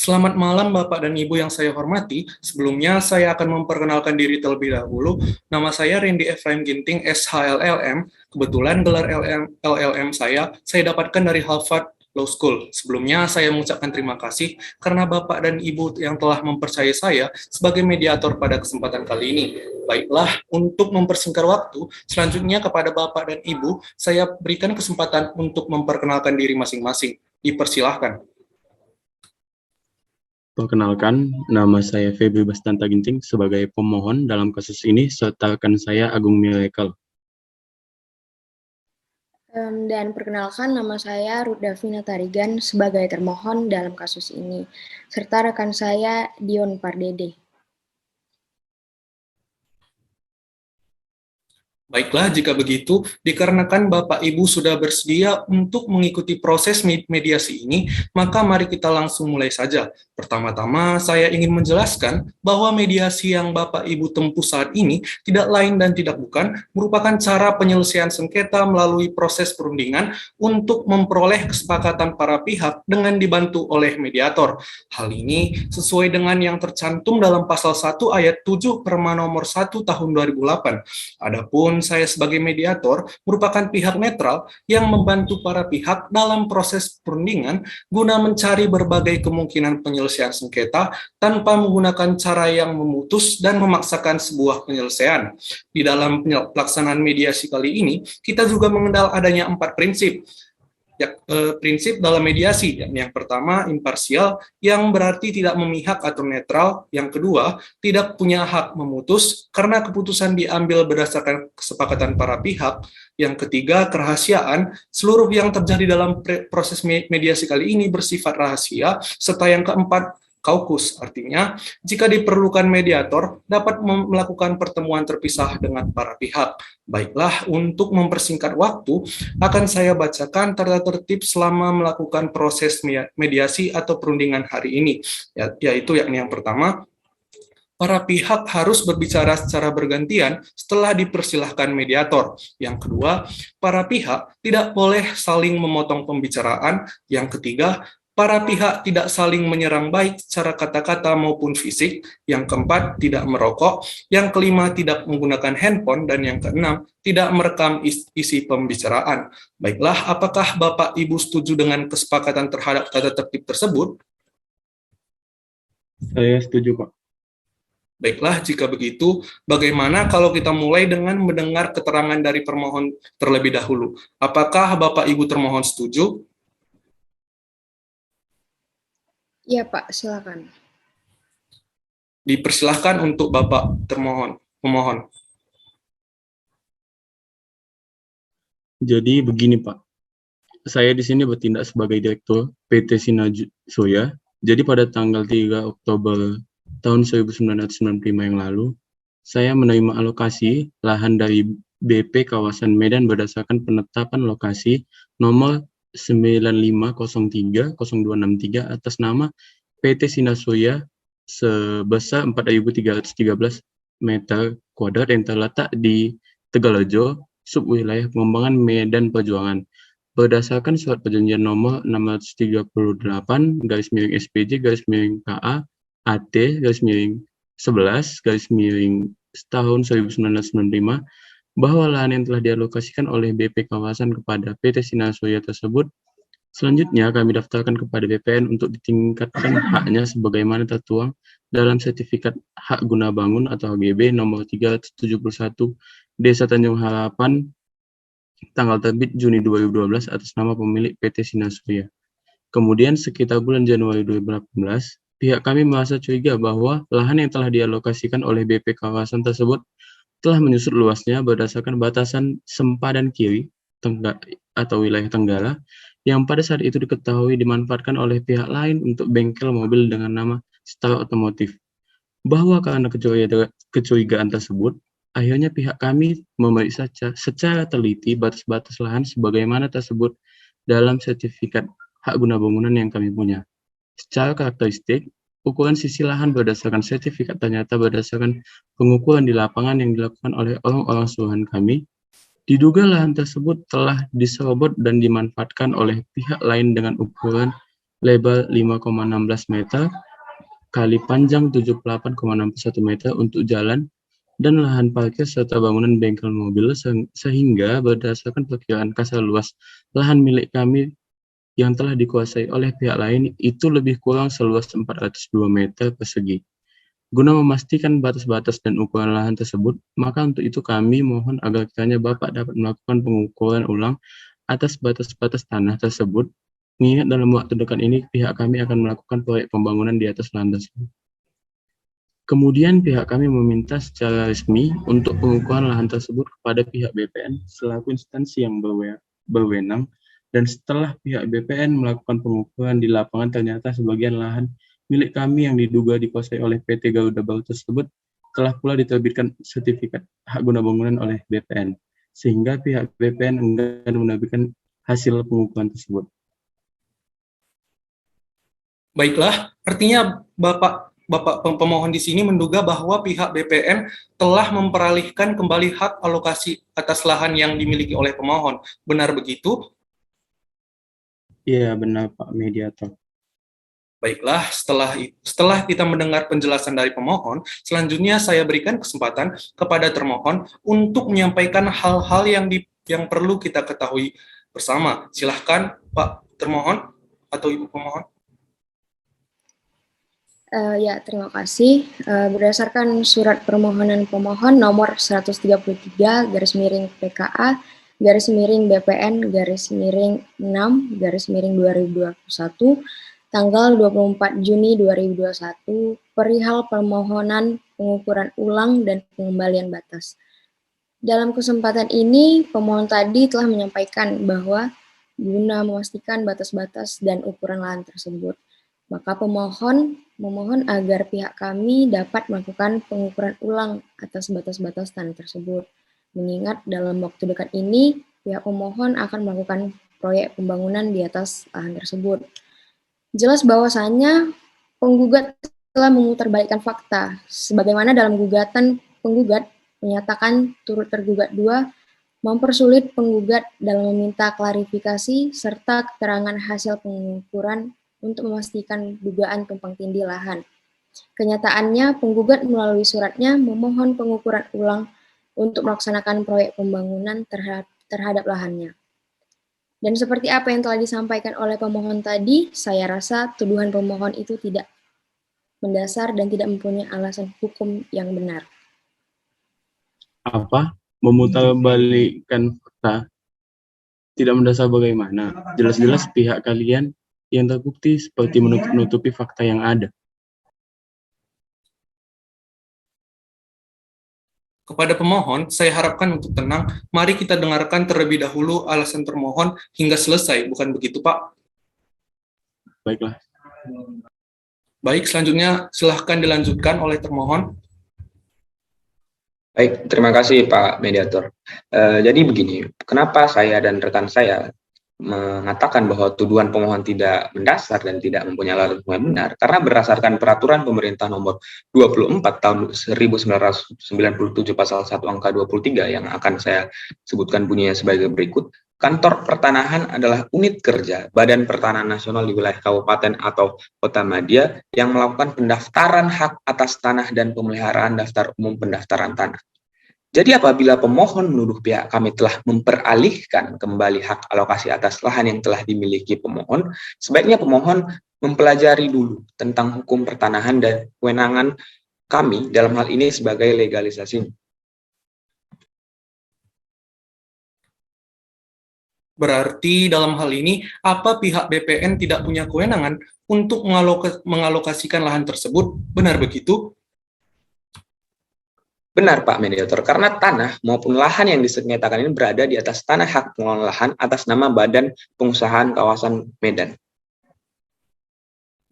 Selamat malam Bapak dan Ibu yang saya hormati. Sebelumnya saya akan memperkenalkan diri terlebih dahulu. Nama saya Randy Ephraim Ginting, SHLLM. Kebetulan gelar LLM saya dapatkan dari Harvard Law School. Sebelumnya saya mengucapkan terima kasih karena Bapak dan Ibu yang telah mempercayai saya sebagai mediator pada kesempatan kali ini. Baiklah, untuk mempersingkat waktu, selanjutnya kepada Bapak dan Ibu, saya berikan kesempatan untuk memperkenalkan diri masing-masing. Dipersilahkan. Perkenalkan, nama saya Febri Bastanta Ginting sebagai pemohon dalam kasus ini, serta rekan saya Agung Miracle. Dan perkenalkan, nama saya Ruth Davina Tarigan sebagai termohon dalam kasus ini, serta rekan saya Dion Pardede. Baiklah, jika begitu, dikarenakan Bapak Ibu sudah bersedia untuk mengikuti proses mediasi ini, maka mari kita langsung mulai saja. Pertama-tama, saya ingin menjelaskan bahwa mediasi yang Bapak Ibu tempuh saat ini tidak lain dan tidak bukan merupakan cara penyelesaian sengketa melalui proses perundingan untuk memperoleh kesepakatan para pihak dengan dibantu oleh mediator. Hal ini sesuai dengan yang tercantum dalam pasal 1 ayat 7 Perma nomor 1 tahun 2008. Adapun saya sebagai mediator merupakan pihak netral yang membantu para pihak dalam proses perundingan guna mencari berbagai kemungkinan penyelesaian sengketa tanpa menggunakan cara yang memutus dan memaksakan sebuah penyelesaian. Di dalam pelaksanaan mediasi kali ini, kita juga mengenal adanya 4 prinsip. Prinsip dalam mediasi. Yang pertama, imparsial, yang berarti tidak memihak atau netral. Yang kedua, tidak punya hak memutus karena keputusan diambil berdasarkan kesepakatan para pihak. Yang ketiga, kerahasiaan. Seluruh yang terjadi dalam proses mediasi kali ini bersifat rahasia. Serta yang keempat, kaukus, artinya jika diperlukan mediator dapat melakukan pertemuan terpisah dengan para pihak. Baiklah, untuk mempersingkat waktu, akan saya bacakan tata tertib selama melakukan proses mediasi atau perundingan hari ini, yaitu yang pertama, para pihak harus berbicara secara bergantian setelah dipersilahkan mediator. Yang kedua, para pihak tidak boleh saling memotong pembicaraan. Yang ketiga, para pihak tidak saling menyerang baik secara kata-kata maupun fisik. Yang keempat, tidak merokok. Yang kelima, tidak menggunakan handphone. Dan yang keenam, tidak merekam isi pembicaraan. Baiklah, apakah Bapak Ibu setuju dengan kesepakatan terhadap tata tertib tersebut? Saya setuju, Pak. Baiklah, jika begitu, bagaimana kalau kita mulai dengan mendengar keterangan dari permohon terlebih dahulu? Apakah Bapak Ibu termohon setuju? Iya, Pak, silakan. Dipersilahkan untuk Bapak pemohon. Jadi begini, Pak. Saya di sini bertindak sebagai Direktur PT Sinasoya. Jadi pada tanggal 3 Oktober tahun 1995 yang lalu, saya menerima alokasi lahan dari BP kawasan Medan berdasarkan penetapan lokasi nomor 9503-0263 atas nama PT Sinasoya sebesar 4.313 meter kuadrat yang terletak di Tegalrejo, subwilayah pengembangan Medan Perjuangan. Berdasarkan surat perjanjian nomor 638/SPJ/KA AT _11 tahun 1995 bahwa lahan yang telah dialokasikan oleh BP kawasan kepada PT Sinasoya tersebut selanjutnya kami daftarkan kepada BPN untuk ditingkatkan haknya sebagaimana tertuang dalam sertifikat hak guna bangun atau HGB nomor 371 Desa Tanjung Harapan tanggal terbit Juni 2012 atas nama pemilik PT Sinasoya. Kemudian sekitar bulan Januari 2018, pihak kami merasa curiga bahwa lahan yang telah dialokasikan oleh BP kawasan tersebut telah menyusut luasnya berdasarkan batasan sempadan kiri atau wilayah Tenggala yang pada saat itu diketahui dimanfaatkan oleh pihak lain untuk bengkel mobil dengan nama Star Otomotif. Bahwa karena kecurigaan tersebut, akhirnya pihak kami memeriksa secara teliti batas-batas lahan sebagaimana tersebut dalam sertifikat hak guna bangunan yang kami punya. Secara karakteristik, ukuran sisi lahan berdasarkan sertifikat ternyata berdasarkan pengukuran di lapangan yang dilakukan oleh orang-orang suruhan kami. Diduga lahan tersebut telah diserobot dan dimanfaatkan oleh pihak lain dengan ukuran lebar 5,16 meter kali panjang 78,61 meter untuk jalan dan lahan parkir serta bangunan bengkel mobil, sehingga berdasarkan perkiraan kasar luas lahan milik kami yang telah dikuasai oleh pihak lain itu lebih kurang seluas 402 meter persegi. Guna memastikan batas-batas dan ukuran lahan tersebut, maka untuk itu kami mohon agar kiranya Bapak dapat melakukan pengukuran ulang atas batas-batas tanah tersebut, mengingat dalam waktu dekat ini pihak kami akan melakukan proyek pembangunan di atas lahan tersebut. Kemudian pihak kami meminta secara resmi untuk pengukuran lahan tersebut kepada pihak BPN selaku instansi yang berwenang, dan setelah pihak BPN melakukan pengukuran di lapangan ternyata sebagian lahan milik kami yang diduga dikuasai oleh PT Garuda Baru tersebut telah pula diterbitkan sertifikat hak guna bangunan oleh BPN, sehingga pihak BPN enggan menerbitkan hasil pengukuran tersebut. Baiklah, artinya Bapak pemohon di sini menduga bahwa pihak BPN telah memperalihkan kembali hak alokasi atas lahan yang dimiliki oleh pemohon. Benar begitu? Iya, benar Pak Mediator. Baiklah, setelah kita mendengar penjelasan dari pemohon, selanjutnya saya berikan kesempatan kepada termohon untuk menyampaikan hal-hal yang perlu kita ketahui bersama. Silahkan Pak termohon atau Ibu pemohon. Ya, terima kasih. Berdasarkan surat permohonan pemohon nomor 133 garis miring PKA garis miring BPN garis miring 6 garis miring 2021 tanggal 24 Juni 2021 perihal permohonan pengukuran ulang dan pengembalian batas. Dalam kesempatan ini, pemohon tadi telah menyampaikan bahwa guna memastikan batas-batas dan ukuran lahan tersebut, maka pemohon memohon agar pihak kami dapat melakukan pengukuran ulang atas batas-batas tanah tersebut. Mengingat dalam waktu dekat ini, pihak pemohon akan melakukan proyek pembangunan di atas lahan tersebut. Jelas bahwasannya penggugat telah memutarbalikkan fakta, sebagaimana dalam gugatan penggugat menyatakan turut tergugat 2 mempersulit penggugat dalam meminta klarifikasi serta keterangan hasil pengukuran untuk memastikan dugaan tumpang tindih lahan. Kenyataannya, penggugat melalui suratnya memohon pengukuran ulang untuk melaksanakan proyek pembangunan terhadap lahannya. Dan seperti apa yang telah disampaikan oleh pemohon tadi, saya rasa tuduhan pemohon itu tidak mendasar dan tidak mempunyai alasan hukum yang benar. Apa? Memutarbalikkan fakta? Tidak mendasar bagaimana? Jelas-jelas pihak kalian yang terbukti seperti menutup-nutupi fakta yang ada. Kepada pemohon, saya harapkan untuk tenang, mari kita dengarkan terlebih dahulu alasan termohon hingga selesai, bukan begitu Pak? Baiklah. Baik, selanjutnya silahkan dilanjutkan oleh termohon. Baik, terima kasih Pak Mediator. Jadi begini, kenapa saya dan rekan saya mengatakan bahwa tuduhan pemohon tidak mendasar dan tidak mempunyai alasan hukum yang benar, karena berdasarkan peraturan pemerintah nomor 24 tahun 1997 pasal 1 angka 23 yang akan saya sebutkan bunyinya sebagai berikut. Kantor Pertanahan adalah unit kerja Badan Pertanahan Nasional di wilayah kabupaten atau kota madya yang melakukan pendaftaran hak atas tanah dan pemeliharaan daftar umum pendaftaran tanah. Jadi apabila pemohon menuduh pihak kami telah memperalihkan kembali hak alokasi atas lahan yang telah dimiliki pemohon, sebaiknya pemohon mempelajari dulu tentang hukum pertanahan dan kewenangan kami dalam hal ini sebagai legalisasi. Berarti dalam hal ini, apa pihak BPN tidak punya kewenangan untuk mengalokasikan lahan tersebut? Benar begitu? Benar Pak Mediator, karena tanah maupun lahan yang disengketakan ini berada di atas tanah hak pengelolaan lahan atas nama Badan Pengusahaan Kawasan Medan.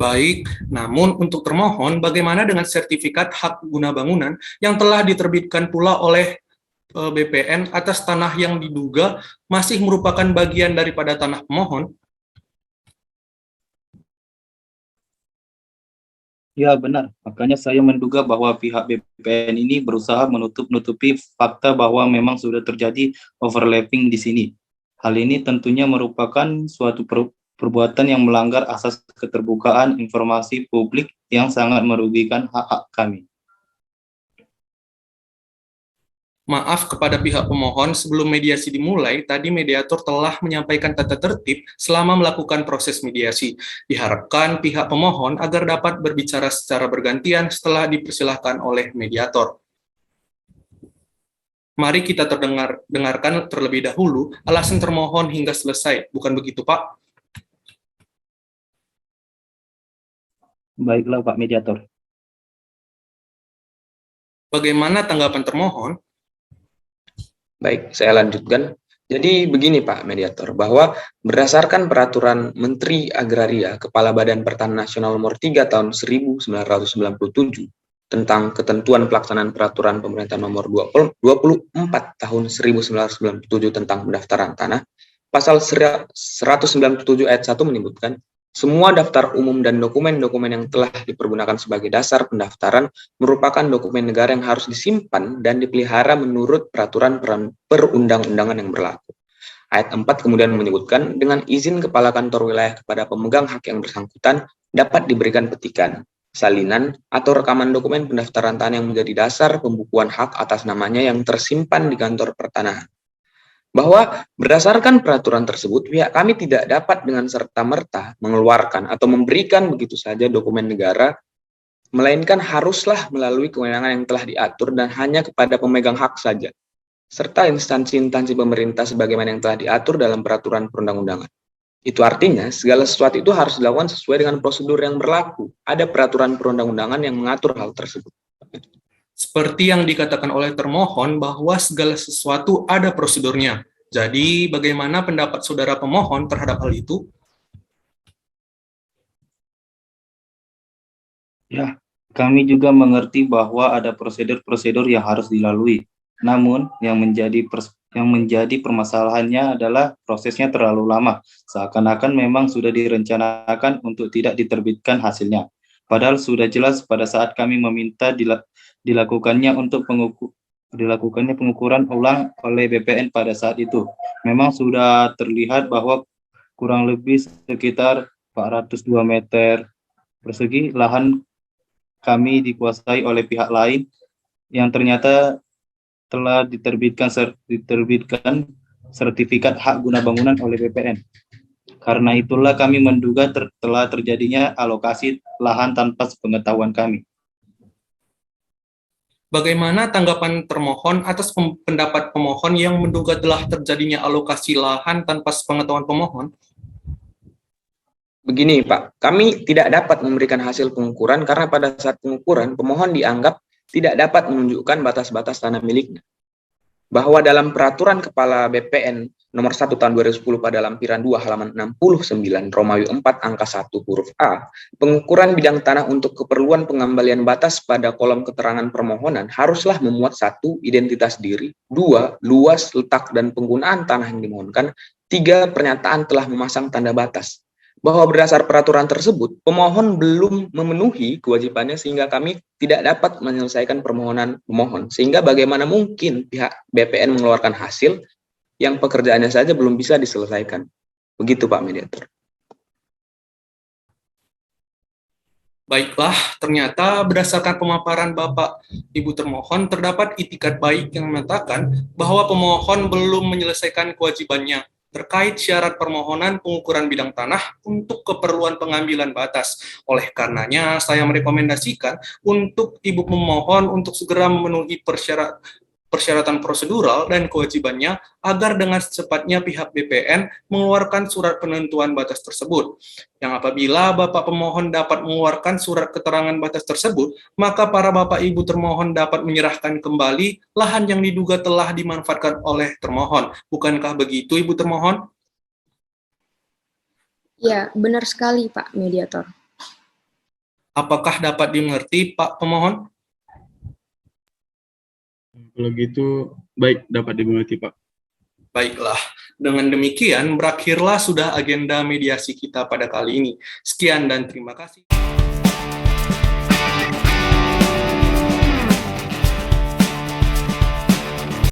Baik, namun untuk termohon, bagaimana dengan sertifikat hak guna bangunan yang telah diterbitkan pula oleh BPN atas tanah yang diduga masih merupakan bagian daripada tanah pemohon? Ya benar, makanya saya menduga bahwa pihak BPN ini berusaha menutup-nutupi fakta bahwa memang sudah terjadi overlapping di sini. Hal ini tentunya merupakan suatu perbuatan yang melanggar asas keterbukaan informasi publik yang sangat merugikan hak-hak kami. Maaf kepada pihak pemohon, sebelum mediasi dimulai, tadi mediator telah menyampaikan tata tertib selama melakukan proses mediasi. Diharapkan pihak pemohon agar dapat berbicara secara bergantian setelah dipersilahkan oleh mediator. Mari kita dengarkan terlebih dahulu alasan termohon hingga selesai. Bukan begitu, Pak? Baiklah, Pak Mediator. Bagaimana tanggapan termohon? Baik, saya lanjutkan. Jadi begini Pak Mediator, bahwa berdasarkan peraturan Menteri Agraria Kepala Badan Pertanahan Nasional nomor 3 tahun 1997 tentang ketentuan pelaksanaan peraturan pemerintah nomor 24 tahun 1997 tentang pendaftaran tanah, pasal 197 ayat 1 menyebutkan semua daftar umum dan dokumen-dokumen yang telah dipergunakan sebagai dasar pendaftaran merupakan dokumen negara yang harus disimpan dan dipelihara menurut peraturan perundang-undangan yang berlaku. Ayat 4 kemudian menyebutkan, dengan izin Kepala Kantor Wilayah kepada pemegang hak yang bersangkutan dapat diberikan petikan, salinan, atau rekaman dokumen pendaftaran tanah yang menjadi dasar pembukuan hak atas namanya yang tersimpan di kantor pertanahan. Bahwa berdasarkan peraturan tersebut, pihak kami tidak dapat dengan serta-merta mengeluarkan atau memberikan begitu saja dokumen negara, melainkan haruslah melalui kewenangan yang telah diatur dan hanya kepada pemegang hak saja, serta instansi-instansi pemerintah sebagaimana yang telah diatur dalam peraturan perundang-undangan. Itu artinya, segala sesuatu itu harus dilakukan sesuai dengan prosedur yang berlaku. Ada peraturan perundang-undangan yang mengatur hal tersebut. Seperti yang dikatakan oleh termohon bahwa segala sesuatu ada prosedurnya. Jadi, bagaimana pendapat saudara pemohon terhadap hal itu? Ya, kami juga mengerti bahwa ada prosedur-prosedur yang harus dilalui. Namun, yang menjadi permasalahannya adalah prosesnya terlalu lama, seakan-akan memang sudah direncanakan untuk tidak diterbitkan hasilnya. Padahal sudah jelas pada saat kami meminta dilakukannya pengukuran ulang oleh BPN pada saat itu. Memang sudah terlihat bahwa kurang lebih sekitar 402 meter persegi lahan kami dikuasai oleh pihak lain yang ternyata telah diterbitkan sertifikat hak guna bangunan oleh BPN. Karena itulah kami menduga telah terjadinya alokasi lahan tanpa sepengetahuan kami. Bagaimana tanggapan termohon atas pendapat pemohon yang menduga telah terjadinya alokasi lahan tanpa sepengetahuan pemohon? Begini Pak, kami tidak dapat memberikan hasil pengukuran karena pada saat pengukuran pemohon dianggap tidak dapat menunjukkan batas-batas tanah miliknya. Bahwa dalam peraturan Kepala BPN nomor 1 tahun 2010 pada lampiran 2 halaman 69 Romawi 4 angka 1 huruf A, pengukuran bidang tanah untuk keperluan pengembalian batas pada kolom keterangan permohonan haruslah memuat 1. Identitas diri, 2. Luas, letak, dan penggunaan tanah yang dimohonkan, 3. Pernyataan telah memasang tanda batas. Bahwa berdasar peraturan tersebut, pemohon belum memenuhi kewajibannya sehingga kami tidak dapat menyelesaikan permohonan pemohon. Sehingga bagaimana mungkin pihak BPN mengeluarkan hasil yang pekerjaannya saja belum bisa diselesaikan. Begitu Pak Mediator. Baiklah, ternyata berdasarkan pemaparan Bapak Ibu termohon, terdapat itikat baik yang mengatakan bahwa pemohon belum menyelesaikan kewajibannya terkait syarat permohonan pengukuran bidang tanah untuk keperluan pengambilan batas. Oleh karenanya, saya merekomendasikan untuk Ibu pemohon untuk segera memenuhi persyaratan prosedural dan kewajibannya agar dengan secepatnya pihak BPN mengeluarkan surat penentuan batas tersebut. Yang apabila Bapak pemohon dapat mengeluarkan surat keterangan batas tersebut, maka para Bapak Ibu termohon dapat menyerahkan kembali lahan yang diduga telah dimanfaatkan oleh termohon. Bukankah begitu, Ibu termohon? Ya, benar sekali, Pak Mediator. Apakah dapat dimengerti, Pak pemohon? Kalau gitu, baik, dapat dimengerti, Pak. Baiklah, dengan demikian berakhirlah sudah agenda mediasi kita pada kali ini. Sekian dan terima kasih.